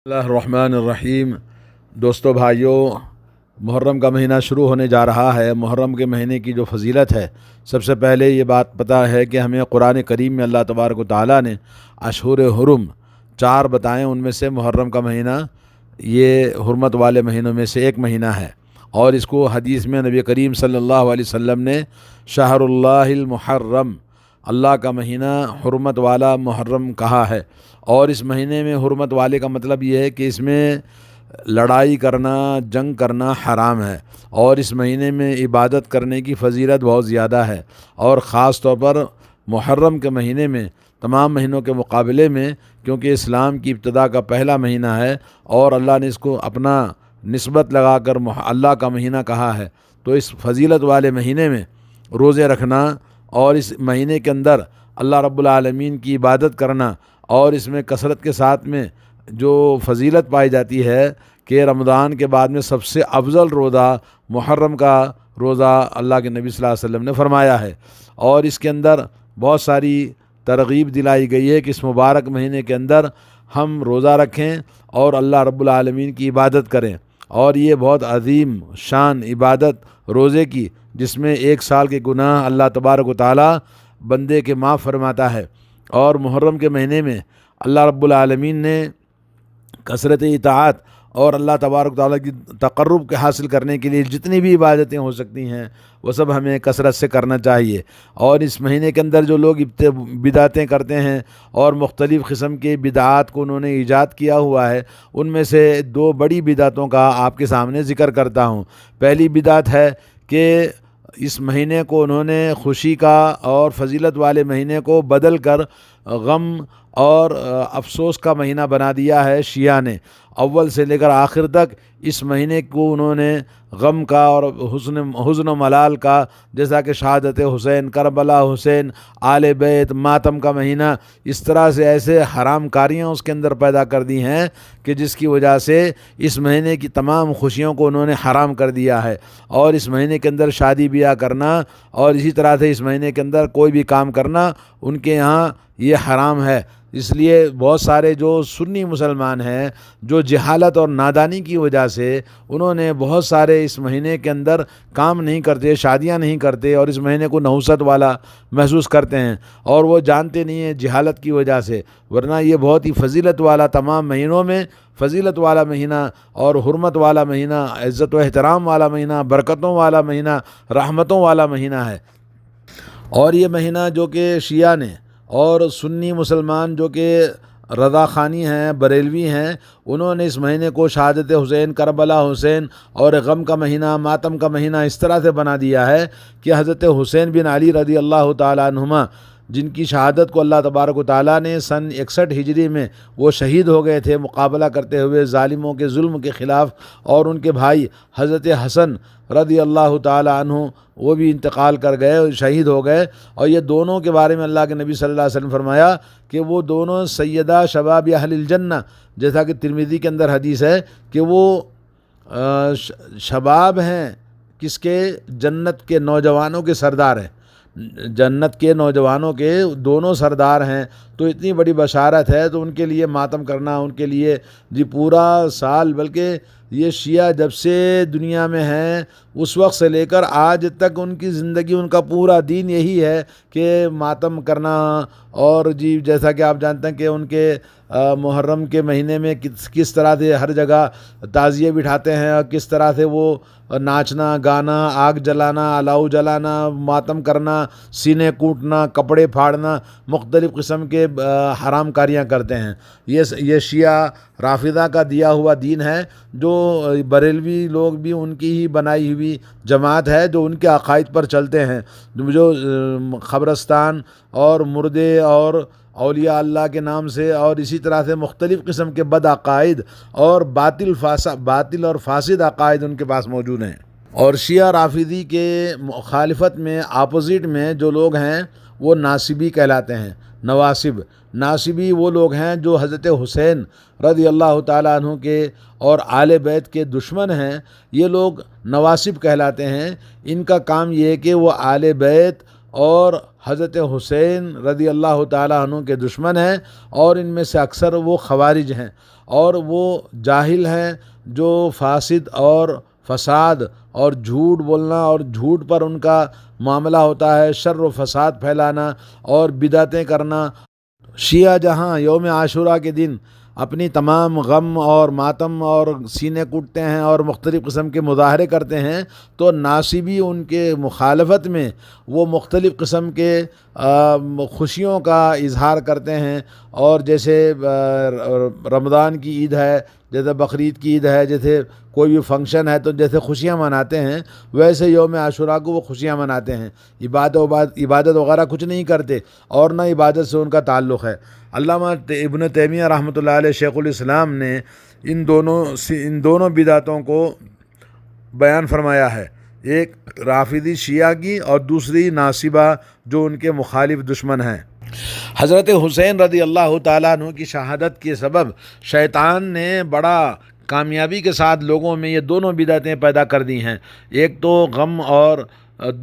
اللہ الرحمن الرحیم۔ دوستو بھائیو، محرم کا مہینہ شروع ہونے جا رہا ہے۔ محرم کے مہینے کی جو فضیلت ہے، سب سے پہلے یہ بات پتہ ہے کہ ہمیں قرآن کریم میں اللہ تبارک و تعالیٰ نے اشہر حرم 4 بتائیں، ان میں سے محرم کا مہینہ یہ حرمت والے مہینوں میں سے ایک مہینہ ہے، اور اس کو حدیث میں نبی کریم صلی اللہ علیہ وسلم نے شہر اللہ المحرم، اللہ کا مہینہ حرمت والا محرم کہا ہے۔ اور اس مہینے میں حرمت والے کا مطلب یہ ہے کہ اس میں لڑائی کرنا، جنگ کرنا حرام ہے، اور اس مہینے میں عبادت کرنے کی فضیلت بہت زیادہ ہے، اور خاص طور پر محرم کے مہینے میں تمام مہینوں کے مقابلے میں، کیونکہ اسلام کی ابتدا کا پہلا مہینہ ہے اور اللہ نے اس کو اپنا نسبت لگا کر اللہ کا مہینہ کہا ہے، تو اس فضیلت والے مہینے میں روزے رکھنا اور اس مہینے کے اندر اللہ رب العالمین کی عبادت کرنا، اور اس میں کثرت کے ساتھ میں جو فضیلت پائی جاتی ہے کہ رمضان کے بعد میں سب سے افضل روزہ محرم کا روزہ اللہ کے نبی صلی اللہ علیہ وسلم نے فرمایا ہے، اور اس کے اندر بہت ساری ترغیب دلائی گئی ہے کہ اس مبارک مہینے کے اندر ہم روزہ رکھیں اور اللہ رب العالمین کی عبادت کریں، اور یہ بہت عظیم شان عبادت روزے کی، جس میں 1 سال کے گناہ اللہ تبارک و تعالیٰ بندے کے معاف فرماتا ہے۔ اور محرم کے مہینے میں اللہ رب العالمین نے کثرت اطاعت اور اللہ تبارک و تعالیٰ کی تقرب کے حاصل کرنے کے لیے جتنی بھی عبادتیں ہو سکتی ہیں وہ سب ہمیں کثرت سے کرنا چاہیے۔ اور اس مہینے کے اندر جو لوگ بدعتیں کرتے ہیں اور مختلف قسم کے بدعات کو انہوں نے ایجاد کیا ہوا ہے، ان میں سے 2 بڑی بدعتوں کا آپ کے سامنے ذکر کرتا ہوں۔ پہلی بدعت ہے کہ اس مہینے کو انہوں نے خوشی کا اور فضیلت والے مہینے کو بدل کر غم اور افسوس کا مہینہ بنا دیا ہے شیعہ نے۔ اول سے لے کر آخر تک اس مہینے کو انہوں نے غم کا اور حزن و ملال کا، جیسا کہ شہادت حسین، کربلا حسین، آل بیت، ماتم کا مہینہ، اس طرح سے ایسے حرام کاریاں اس کے اندر پیدا کر دی ہیں کہ جس کی وجہ سے اس مہینے کی تمام خوشیوں کو انہوں نے حرام کر دیا ہے۔ اور اس مہینے کے اندر شادی بیاہ کرنا اور اسی طرح سے اس مہینے کے اندر کوئی بھی کام کرنا ان کے یہاں یہ حرام ہے۔ اس لیے بہت سارے جو سنی مسلمان ہیں، جو جہالت اور نادانی کی وجہ سے انہوں نے بہت سارے اس مہینے کے اندر کام نہیں کرتے، شادیاں نہیں کرتے، اور اس مہینے کو نحوست والا محسوس کرتے ہیں، اور وہ جانتے نہیں ہیں جہالت کی وجہ سے، ورنہ یہ بہت ہی فضیلت والا، تمام مہینوں میں فضیلت والا مہینہ اور حرمت والا مہینہ، عزت و احترام والا مہینہ، برکتوں والا مہینہ، رحمتوں والا مہینہ ہے۔ اور یہ مہینہ جو کہ شیعہ نے اور سنی مسلمان جو کہ رضا خانی ہیں، بریلوی ہیں، انہوں نے اس مہینے کو شہادت حسین، کربلا حسین اور غم کا مہینہ، ماتم کا مہینہ اس طرح سے بنا دیا ہے کہ حضرت حسین بن علی رضی اللہ تعالیٰ عنہما، جن کی شہادت کو اللہ تبارک و تعالیٰ نے سن 61 ہجری میں وہ شہید ہو گئے تھے مقابلہ کرتے ہوئے ظالموں کے ظلم کے خلاف، اور ان کے بھائی حضرت حسن رضی اللہ تعالیٰ عنہ وہ بھی انتقال کر گئے، شہید ہو گئے۔ اور یہ دونوں کے بارے میں اللہ کے نبی صلی اللہ علیہ وسلم فرمایا کہ وہ دونوں سیدہ شباب اہل الجنہ، جیسا کہ ترمذی کے اندر حدیث ہے کہ وہ شباب ہیں کس کے؟ جنت کے نوجوانوں کے سردار ہیں، جنت کے نوجوانوں کے دونوں سردار ہیں۔ تو اتنی بڑی بشارت ہے، تو ان کے لیے ماتم کرنا، ان کے لیے پورا سال، بلکہ یہ شیعہ جب سے دنیا میں ہیں اس وقت سے لے کر آج تک ان کی زندگی، ان کا پورا دین یہی ہے کہ ماتم کرنا، اور جیسا کہ آپ جانتے ہیں کہ ان کے محرم کے مہینے میں کس طرح سے ہر جگہ تعزیے بٹھاتے ہیں، اور کس طرح سے وہ ناچنا، گانا، آگ جلانا، الاؤ جلانا، ماتم کرنا، سینے کوٹنا، کپڑے پھاڑنا، مختلف قسم کے حرام کاریاں کرتے ہیں۔ یہ شیعہ رافضہ کا دیا ہوا دین ہے، جو بریلوی لوگ بھی ان کی ہی بنائی ہوئی جماعت ہے، جو ان کے عقائد پر چلتے ہیں، جو قبرستان اور مردے اور اولیاء اللہ کے نام سے اور اسی طرح سے مختلف قسم کے بد عقائد اور باطل اور فاسد عقائد ان کے پاس موجود ہیں۔ اور شیعہ رافضی کے مخالفت میں، اپوزٹ میں جو لوگ ہیں وہ ناصبی کہلاتے ہیں۔ ناصبی وہ لوگ ہیں جو حضرت حسین رضی اللہ تعالیٰ عنہ کے اور آل بیت کے دشمن ہیں، یہ لوگ نواصب کہلاتے ہیں۔ ان کا کام یہ ہے کہ وہ آل بیت اور حضرت حسین رضی اللہ تعالیٰ عنہ کے دشمن ہیں، اور ان میں سے اکثر وہ خوارج ہیں، اور وہ جاہل ہیں جو فاسد اور فساد اور جھوٹ بولنا اور جھوٹ پر ان کا معاملہ ہوتا ہے، شر و فساد پھیلانا اور بدعتیں کرنا۔ شیعہ جہاں یوم عاشوراء کے دن اپنی تمام غم اور ماتم اور سینے کوٹتے ہیں اور مختلف قسم کے مظاہرے کرتے ہیں، تو ناصبی ان کے مخالفت میں وہ مختلف قسم کے خوشیوں کا اظہار کرتے ہیں، اور جیسے رمضان کی عید ہے، جیسے بقرعید کی عید ہے، جیسے کوئی بھی فنکشن ہے تو جیسے خوشیاں مناتے ہیں، ویسے یوم عاشوراء کو وہ خوشیاں مناتے ہیں، عبادت وغیرہ کچھ نہیں کرتے، اور نہ عبادت سے ان کا تعلق ہے۔ علامہ ابن تیمیہ رحمۃ اللہ علیہ شیخ الاسلام نے ان دونوں بدعتوں کو بیان فرمایا ہے، ایک رافضی شیعہ کی اور دوسری ناصبہ جو ان کے مخالف دشمن ہیں۔ حضرت حسین رضی اللہ تعالیٰ عنہ کی شہادت کے سبب شیطان نے بڑا کامیابی کے ساتھ لوگوں میں یہ دونوں بدعتیں پیدا کر دی ہیں، ایک تو غم اور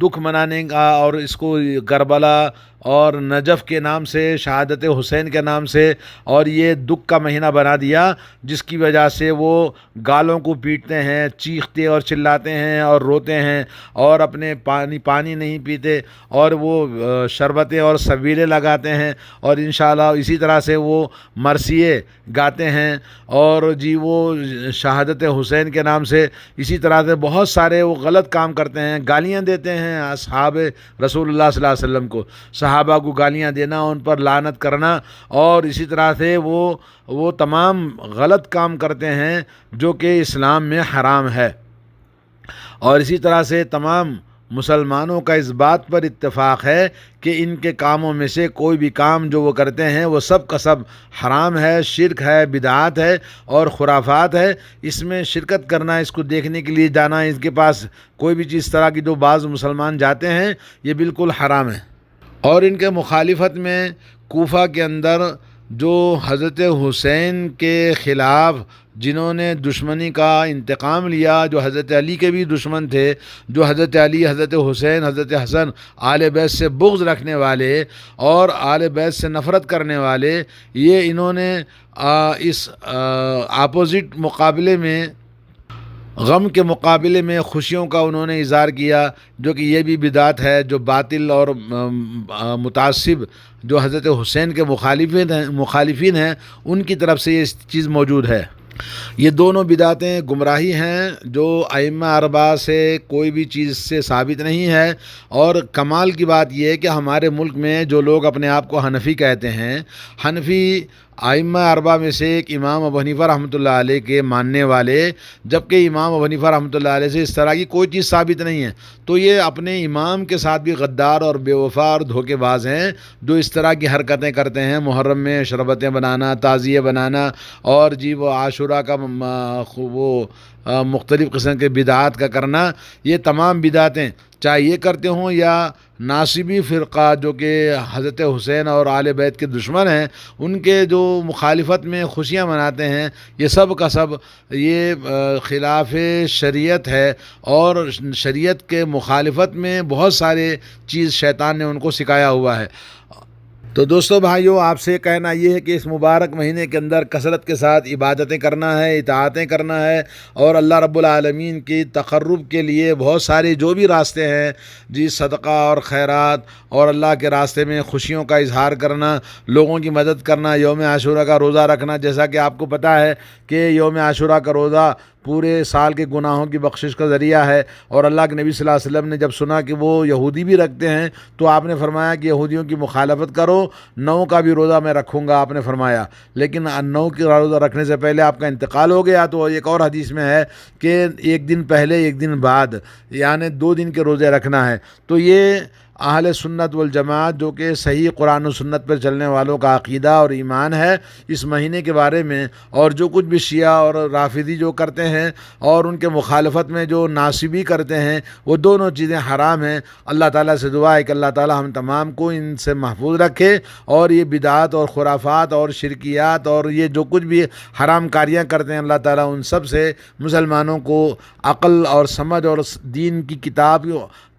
دکھ منانے کا، اور اس کو کربلا اور نجف کے نام سے، شہادت حسین کے نام سے، اور یہ دکھ کا مہینہ بنا دیا، جس کی وجہ سے وہ گالوں کو پیٹتے ہیں، چیختے اور چلاتے ہیں اور روتے ہیں، اور اپنے پانی نہیں پیتے، اور وہ شربتیں اور سبیلے لگاتے ہیں، اور انشاءاللہ اسی طرح سے وہ مرثیے گاتے ہیں، اور وہ شہادت حسین کے نام سے اسی طرح سے بہت سارے وہ غلط کام کرتے ہیں، گالیاں دیتے ہیں اصحاب رسول اللہ صلی اللہ علیہ وسلم کو، صحابہ کو گالیاں دینا، ان پر لعنت کرنا، اور اسی طرح سے وہ تمام غلط کام کرتے ہیں جو کہ اسلام میں حرام ہے۔ اور اسی طرح سے تمام مسلمانوں کا اس بات پر اتفاق ہے کہ ان کے کاموں میں سے کوئی بھی کام جو وہ کرتے ہیں وہ سب کا سب حرام ہے، شرک ہے، بدعات ہے اور خرافات ہے۔ اس میں شرکت کرنا، اس کو دیکھنے کے لیے جانا، اس کے پاس کوئی بھی چیز طرح کی جو بعض مسلمان جاتے ہیں، یہ بالکل حرام ہے۔ اور ان کے مخالفت میں کوفہ کے اندر جو حضرت حسین کے خلاف جنہوں نے دشمنی کا انتقام لیا، جو حضرت علی کے بھی دشمن تھے، جو حضرت علی، حضرت حسین، حضرت حسن، آل بیت سے بغض رکھنے والے اور آل بیت سے نفرت کرنے والے، یہ انہوں نے اس اپوزٹ مقابلے میں، غم کے مقابلے میں خوشیوں کا انہوں نے اظہار کیا، جو کہ یہ بھی بدعت ہے، جو باطل اور متعصب جو حضرت حسین کے مخالفین ہیں ان کی طرف سے یہ چیز موجود ہے۔ یہ دونوں بدعتیں گمراہی ہیں جو ائمہ اربعہ سے کوئی بھی چیز سے ثابت نہیں ہے۔ اور کمال کی بات یہ ہے کہ ہمارے ملک میں جو لوگ اپنے آپ کو حنفی کہتے ہیں، حنفی ائمہ اربعہ میں سے ایک امام ابو حنیفہ رحمۃ اللہ علیہ کے ماننے والے، جبکہ امام ابو حنیفہ رحمۃ اللہ علیہ سے اس طرح کی کوئی چیز ثابت نہیں ہے، تو یہ اپنے امام کے ساتھ بھی غدار اور بے وفا اور دھوکے باز ہیں، جو اس طرح کی حرکتیں کرتے ہیں، محرم میں شربتیں بنانا، تعزیے بنانا، اور وہ عاشوراء کا وہ مختلف قسم کے بدعات کا کرنا، یہ تمام بدعتیں چاہے یہ کرتے ہوں یا ناصبی فرقہ جو کہ حضرت حسین اور آل بیت کے دشمن ہیں، ان کے جو مخالفت میں خوشیاں مناتے ہیں، یہ سب کا سب یہ خلاف شریعت ہے، اور شریعت کے مخالفت میں بہت سارے چیز شیطان نے ان کو سکھایا ہوا ہے۔ تو دوستو بھائیو، آپ سے کہنا یہ ہے کہ اس مبارک مہینے کے اندر کثرت کے ساتھ عبادتیں کرنا ہے، اطاعتیں کرنا ہے، اور اللہ رب العالمین کی تقرب کے لیے بہت سارے جو بھی راستے ہیں، جی صدقہ اور خیرات اور اللہ کے راستے میں خوشیوں کا اظہار کرنا، لوگوں کی مدد کرنا، یوم عاشوراء کا روزہ رکھنا، جیسا کہ آپ کو پتہ ہے کہ یوم عاشوراء کا روزہ پورے سال کے گناہوں کی بخشش کا ذریعہ ہے، اور اللہ کے نبی صلی اللہ علیہ وسلم نے جب سنا کہ وہ یہودی بھی رکھتے ہیں تو آپ نے فرمایا کہ یہودیوں کی مخالفت کرو، 9 کا بھی روزہ میں رکھوں گا، آپ نے فرمایا، لیکن 9 کا روزہ رکھنے سے پہلے آپ کا انتقال ہو گیا، تو ایک اور حدیث میں ہے کہ 1 دن پہلے 1 دن بعد، یعنی 2 دن کے روزے رکھنا ہے۔ تو یہ اہل سنت والجماعت جو کہ صحیح قرآن و سنت پر چلنے والوں کا عقیدہ اور ایمان ہے اس مہینے کے بارے میں، اور جو کچھ بھی شیعہ اور رافضی جو کرتے ہیں اور ان کے مخالفت میں جو ناصبی کرتے ہیں، وہ دونوں چیزیں حرام ہیں۔ اللہ تعالیٰ سے دعا ہے کہ اللہ تعالیٰ ہم تمام کو ان سے محفوظ رکھے، اور یہ بدعات اور خرافات اور شرکیات اور یہ جو کچھ بھی حرام کاریاں کرتے ہیں، اللہ تعالیٰ ان سب سے مسلمانوں کو عقل اور سمجھ اور دین کی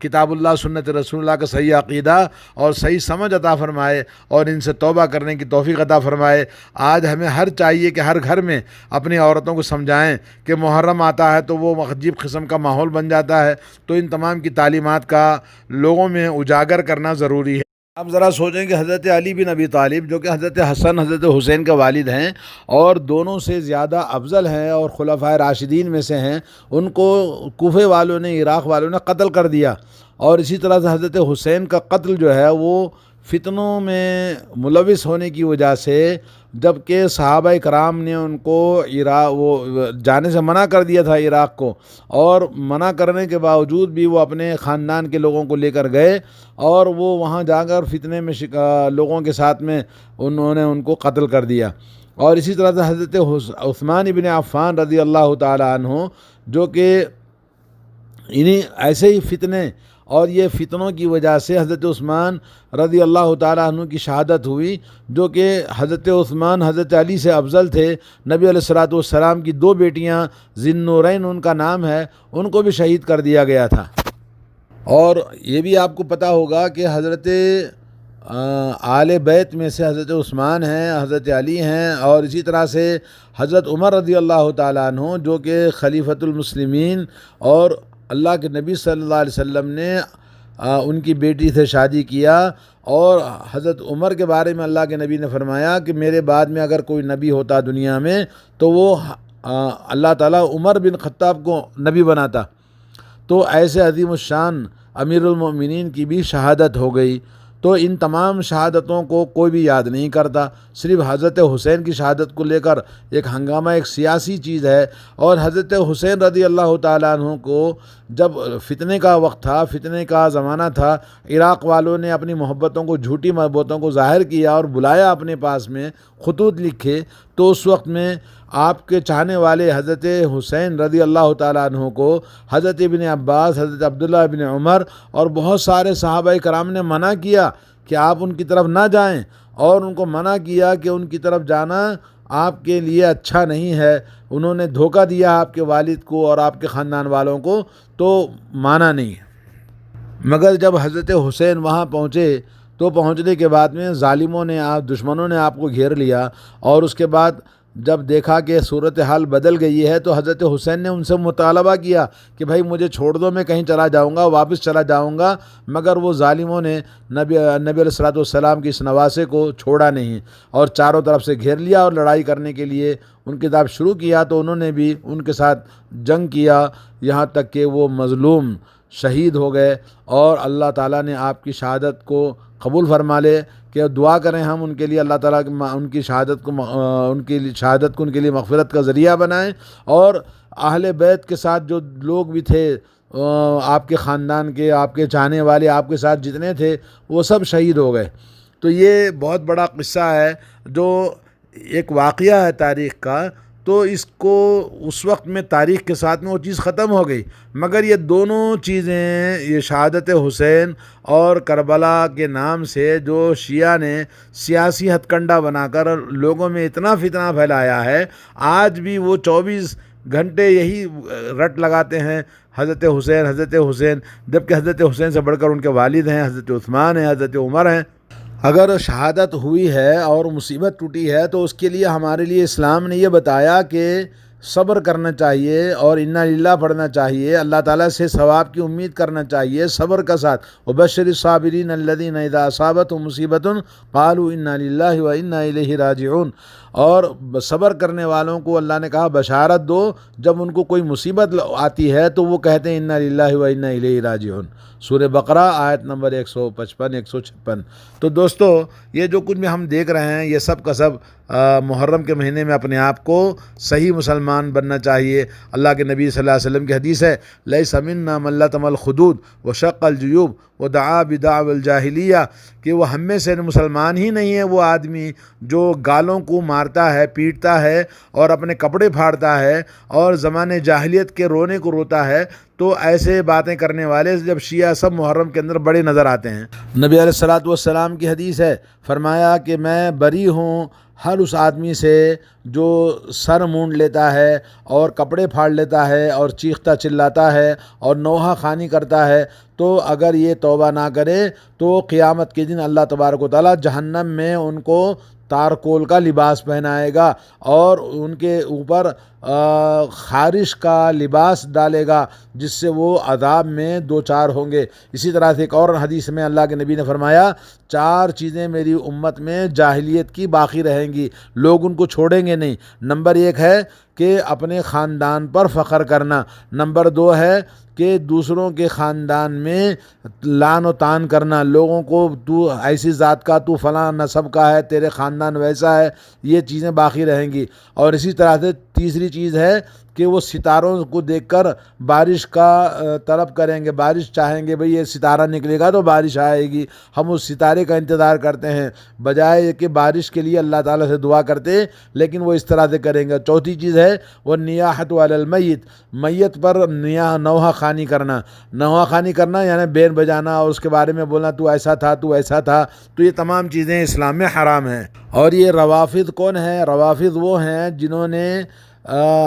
کتاب اللہ، سنت رسول اللہ کا کا صحیح عقیدہ اور صحیح سمجھ عطا فرمائے اور ان سے توبہ کرنے کی توفیق عطا فرمائے۔ آج ہمیں چاہیے کہ ہر گھر میں اپنی عورتوں کو سمجھائیں کہ محرم آتا ہے تو وہ عجیب قسم کا ماحول بن جاتا ہے، تو ان تمام کی تعلیمات کا لوگوں میں اجاگر کرنا ضروری ہے۔ آپ ذرا سوچیں کہ حضرت علی بن ابی طالب جو کہ حضرت حسن حضرت حسین کے والد ہیں اور دونوں سے زیادہ افضل ہیں اور خلفائے راشدین میں سے ہیں، ان کو کوفے والوں نے، عراق والوں نے قتل کر دیا، اور اسی طرح سے حضرت حسین کا قتل جو ہے وہ فتنوں میں ملوث ہونے کی وجہ سے، جبکہ صحابہ کرام نے ان کو جانے سے منع کر دیا تھا عراق کو، اور منع کرنے کے باوجود بھی وہ اپنے خاندان کے لوگوں کو لے کر گئے اور وہ وہاں جا کر فتنے میں لوگوں کے ساتھ میں انہوں نے ان کو قتل کر دیا۔ اور اسی طرح سے حضرت عثمان ابن عفان رضی اللہ تعالی عنہ، جو کہ انہیں ایسے ہی فتنے اور یہ فتنوں کی وجہ سے حضرت عثمان رضی اللہ تعالیٰ عنہ کی شہادت ہوئی، جو کہ حضرت عثمان حضرت علی سے افضل تھے۔ نبی علیہ الصلوۃ والسلام کی دو بیٹیاں ذی النورین ان کا نام ہے، ان کو بھی شہید کر دیا گیا تھا۔ اور یہ بھی آپ کو پتہ ہوگا کہ حضرت آل بیت میں سے حضرت عثمان ہیں، حضرت علی ہیں، اور اسی طرح سے حضرت عمر رضی اللہ تعالیٰ عنہ جو کہ خلیفۃ المسلمین، اور اللہ کے نبی صلی اللہ علیہ وسلم نے ان کی بیٹی سے شادی کیا، اور حضرت عمر کے بارے میں اللہ کے نبی نے فرمایا کہ میرے بعد میں اگر کوئی نبی ہوتا دنیا میں تو وہ اللہ تعالیٰ عمر بن خطاب کو نبی بناتا۔ تو ایسے عظیم الشان امیر المؤمنین کی بھی شہادت ہو گئی۔ تو ان تمام شہادتوں کو کوئی بھی یاد نہیں کرتا، صرف حضرت حسین کی شہادت کو لے کر ایک ہنگامہ، ایک سیاسی چیز ہے۔ اور حضرت حسین رضی اللہ تعالیٰ عنہ کو جب فتنے کا وقت تھا، فتنے کا زمانہ تھا، عراق والوں نے اپنی محبتوں کو، جھوٹی محبتوں کو ظاہر کیا اور بلایا اپنے پاس میں، خطوط لکھے، تو اس وقت میں آپ کے چاہنے والے حضرت حسین رضی اللہ تعالیٰ عنہ کو حضرت ابن عباس، حضرت عبداللہ ابن عمر اور بہت سارے صحابہ کرام نے منع کیا کہ آپ ان کی طرف نہ جائیں، اور ان کو منع کیا کہ ان کی طرف جانا آپ کے لیے اچھا نہیں ہے۔ انہوں نے دھوکہ دیا آپ کے والد کو اور آپ کے خاندان والوں کو، تو مانا نہیں۔ مگر جب حضرت حسین وہاں پہنچے تو پہنچنے کے بعد میں ظالموں نے، دشمنوں نے آپ کو گھیر لیا، اور اس کے بعد جب دیکھا کہ صورتحال بدل گئی ہے تو حضرت حسین نے ان سے مطالبہ کیا کہ بھائی مجھے چھوڑ دو، میں کہیں چلا جاؤں گا، واپس چلا جاؤں گا، مگر وہ ظالموں نے نبی علیہ الصلوۃ والسلام کی اس نواسے کو چھوڑا نہیں، اور چاروں طرف سے گھیر لیا اور لڑائی کرنے کے لیے ان کی طرف شروع کیا۔ تو انہوں نے بھی ان کے ساتھ جنگ کیا، یہاں تک کہ وہ مظلوم شہید ہو گئے، اور اللہ تعالیٰ نے آپ کی شہادت کو قبول فرما لے۔ کہ دعا کریں ہم ان کے لیے، اللہ تعالیٰ ان کی شہادت کو ان کے لیے مغفرت کا ذریعہ بنائیں، اور اہل بیت کے ساتھ جو لوگ بھی تھے آپ کے خاندان کے، آپ کے چاہنے والے، آپ کے ساتھ جتنے تھے، وہ سب شہید ہو گئے۔ تو یہ بہت بڑا قصہ ہے، جو ایک واقعہ ہے تاریخ کا۔ تو اس کو اس وقت میں تاریخ کے ساتھ میں وہ چیز ختم ہو گئی، مگر یہ دونوں چیزیں، یہ شہادت حسین اور کربلا کے نام سے جو شیعہ نے سیاسی ہتھ کنڈا بنا کر لوگوں میں اتنا فتنہ پھیلایا ہے، آج بھی وہ 24 گھنٹے یہی رٹ لگاتے ہیں حضرت حسین، حضرت حسین، جبکہ حضرت حسین سے بڑھ کر ان کے والد ہیں، حضرت عثمان ہیں، حضرت عمر ہیں۔ اگر شہادت ہوئی ہے اور مصیبت ٹوٹی ہے تو اس کے لیے ہمارے لیے اسلام نے یہ بتایا کہ صبر کرنا چاہیے اور انا للہ پڑھنا چاہیے، اللہ تعالیٰ سے ثواب کی امید کرنا چاہیے صبر کا ساتھ۔ وبشر الصابرین الذین اذا اصابتهم مصیبۃ قالوا انا للہ وانا الیہ راجعون، اور صبر کرنے والوں کو اللہ نے کہا بشارت دو، جب ان کو کوئی مصیبت آتی ہے تو وہ کہتے ہیں انا للہ وانا الیہ راجعون۔ سورہ بقرہ آیت نمبر 155 156۔ تو دوستو، یہ جو کچھ بھی ہم دیکھ رہے ہیں، یہ سب کا سب محرم کے مہینے میں اپنے آپ کو صحیح مسلمان بننا چاہیے۔ اللہ کے نبی صلی اللہ علیہ وسلم کی حدیث ہے، لیس منا من لطم الخدود وشق الجیوب ودعا بدعوى الجاہلیہ، کہ وہ ہم میں سے مسلمان ہی نہیں ہے وہ آدمی جو گالوں کو مارتا ہے، پیٹتا ہے اور اپنے کپڑے پھاڑتا ہے اور زمانے جاہلیت کے رونے کو روتا ہے۔ تو ایسے باتیں کرنے والے جب شیعہ سب محرم کے اندر بڑے نظر آتے ہیں۔ نبی علیہ الصلوۃ والسلام کی حدیث ہے، فرمایا کہ میں بری ہوں ہر اس آدمی سے جو سر مونڈ لیتا ہے اور کپڑے پھاڑ لیتا ہے اور چیختا چلاتا ہے اور نوحہ خوانی کرتا ہے، تو اگر یہ توبہ نہ کرے تو قیامت کے دن اللہ تبارک و تعالیٰ جہنم میں ان کو تارکول کا لباس پہنائے گا اور ان کے اوپر خارش کا لباس ڈالے گا، جس سے وہ عذاب میں دو چار ہوں گے۔ اسی طرح سے ایک اور حدیث میں اللہ کے نبی نے فرمایا، 4 چیزیں میری امت میں جاہلیت کی باقی رہیں گی، لوگ ان کو چھوڑیں گے نہیں۔ نمبر 1 ہے کہ اپنے خاندان پر فخر کرنا، نمبر 2 ہے کہ دوسروں کے خاندان میں لعن و طعن کرنا، لوگوں کو تو ایسی ذات کا، تو فلاں نسب کا ہے، تیرے خاندان ویسا ہے، یہ چیزیں باقی رہیں گی۔ اور اسی طرح سے تیسری چیز ہے کہ وہ ستاروں کو دیکھ کر بارش کا طلب کریں گے، بارش چاہیں گے، بھئی یہ ستارہ نکلے گا تو بارش آئے گی، ہم اس ستارے کا انتظار کرتے ہیں، بجائے کہ بارش کے لیے اللہ تعالیٰ سے دعا کرتے، لیکن وہ اس طرح سے کریں گے۔ چوتھی چیز ہے وہ نیاحت علی المیت، میت پر نوحہ خوانی کرنا، نوحہ خوانی کرنا یعنی بین بجانا اور اس کے بارے میں بولنا تو ایسا تھا، تو ایسا تھا، تو یہ تمام چیزیں اسلام میں حرام ہیں۔ اور یہ روافض کون ہیں؟ روافض وہ ہیں جنہوں نے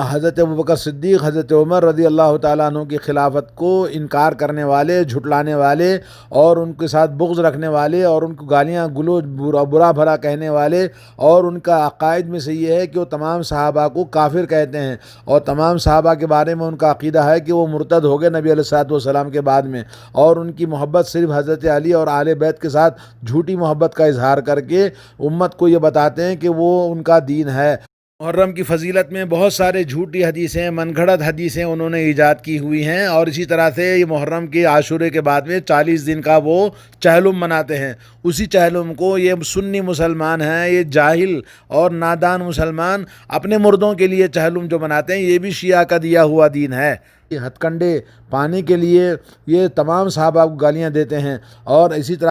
حضرت ابوبکر صدیق، حضرت عمر رضی اللہ تعالیٰ عنہ کی خلافت کو انکار کرنے والے، جھٹلانے والے اور ان کے ساتھ بغض رکھنے والے اور ان کو گالیاں گلوچ برا بھلا کہنے والے، اور ان کا عقائد میں سے یہ ہے کہ وہ تمام صحابہ کو کافر کہتے ہیں، اور تمام صحابہ کے بارے میں ان کا عقیدہ ہے کہ وہ مرتد ہو گئے نبی علیہ الصلوۃ والسلام کے بعد میں، اور ان کی محبت صرف حضرت علی اور آل بیت کے ساتھ جھوٹی محبت کا اظہار کر کے امت کو یہ بتاتے ہیں کہ وہ ان کا دین ہے۔ محرم کی فضیلت میں بہت سارے جھوٹی حدیثیں، من گھڑت حدیثیں انہوں نے ایجاد کی ہوئی ہیں، اور اسی طرح سے یہ محرم کے عاشورے کے بعد میں 40 دن کا وہ چہلم مناتے ہیں۔ اسی چہلم کو یہ سنی مسلمان ہیں، یہ جاہل اور نادان مسلمان اپنے مردوں کے لیے چہلم جو مناتے ہیں، یہ بھی شیعہ کا دیا ہوا دین ہے۔ یہ ہتھ کنڈے پانے کے لیے یہ تمام صحابہ کو گالیاں دیتے ہیں، اور اسی طرح